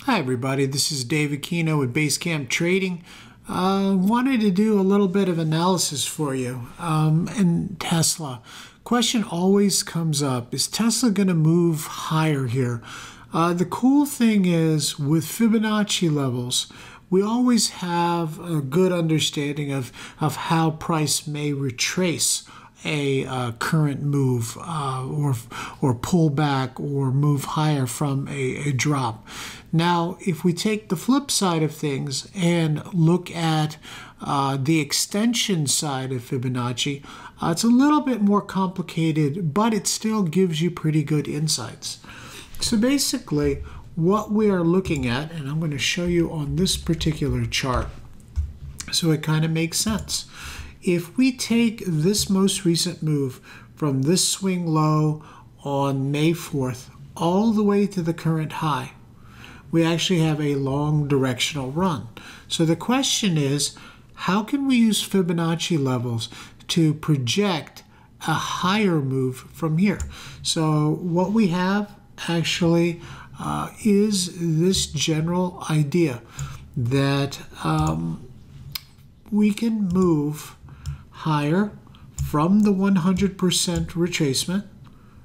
Hi everybody, this is David Kino with Basecamp Trading. Wanted to do a little bit of analysis for you in Tesla. Question always comes up, is Tesla going to move higher here? The cool thing is with Fibonacci levels, we always have a good understanding of how price may retrace a current move or pull back or move higher from a drop. Now, if we take the flip side of things and look at the extension side of Fibonacci, it's a little bit more complicated, but it still gives you pretty good insights. So basically, what we are looking at, and I'm going to show you on this particular chart, so it kind of makes sense. If we take this most recent move from this swing low on May 4th all the way to the current high, we actually have a long directional run. So the question is, how can we use Fibonacci levels to project a higher move from here? So what we have actually is this general idea that we can move higher from the 100% retracement,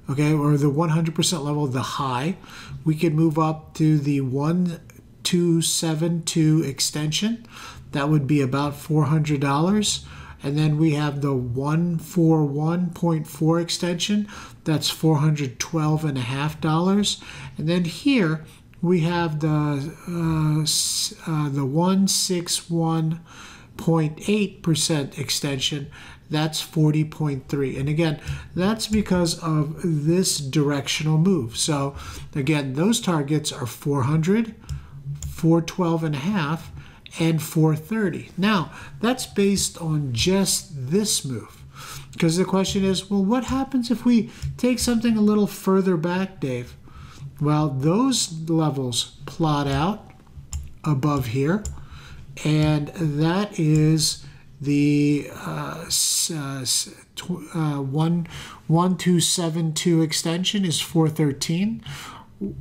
okay, or the 100% level, the high. We can move up to the 1272 extension. That would be about $400. And then we have the 141.4 extension. That's $412.50. And then here we have the 161.8% extension. That's 40.3. And again, that's because of this directional move. So again, those targets are 400, 412.5, and 430. Now, that's based on just this move. Because the question is, well, what happens if we take something a little further back, Dave? Well, those levels plot out above here, and that is the 1272 extension is 413.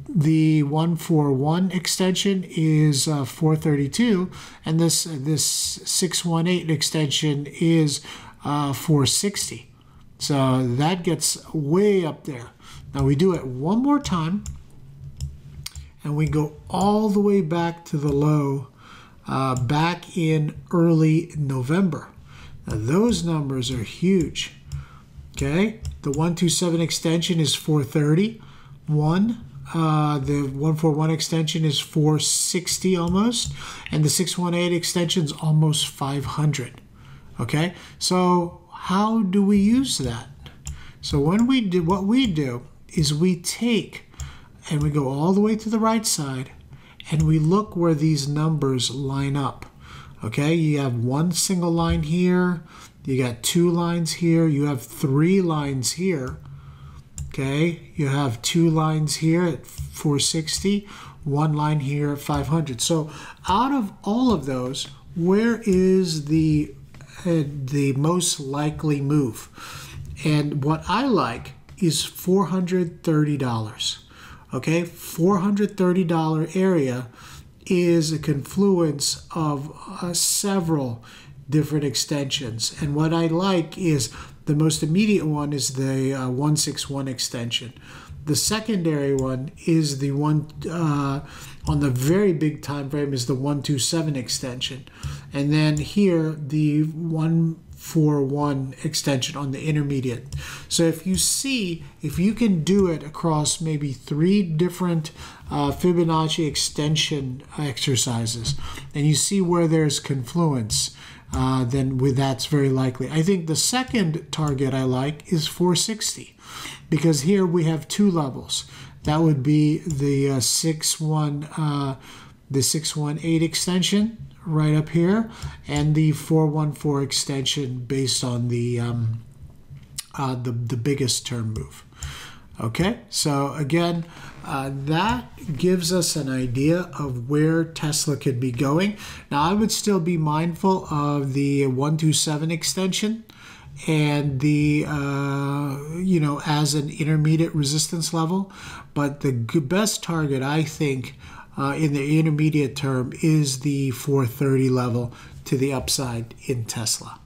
The 141 extension is 432, and this 618 extension is 460. So that gets way up there. Now we do it one more time, and we go all the way back to the low back in early November. Now those numbers are huge. Okay, the 127 extension is 430. The 141 extension is 460 almost, and the 618 extension is almost 500. Okay, so how do we use that? So when we do, what we do is we take and we go all the way to the right side, and we look where these numbers line up. Okay, you have one single line here, you got two lines here, you have three lines here. Okay, you have two lines here at 460, one line here at 500. So out of all of those, where is the most likely move? And what I like is $430. Okay, $430 area is a confluence of several different extensions. And what I like is the most immediate one is the 161 extension. The secondary one is the one on the very big time frame is the 127 extension. And then here the 141 extension on the intermediate. So if you can do it across maybe three different Fibonacci extension exercises, and you see where there's confluence, then that's very likely. I think the second target I like is 460, because here we have two levels. That would be the 618 extension right up here, and the 414 extension based on the biggest term move. Okay, so again, that gives us an idea of where Tesla could be going. Now, I would still be mindful of the 127 extension and the, as an intermediate resistance level. But the best target, I think, in the intermediate term is the 430 level to the upside in Tesla.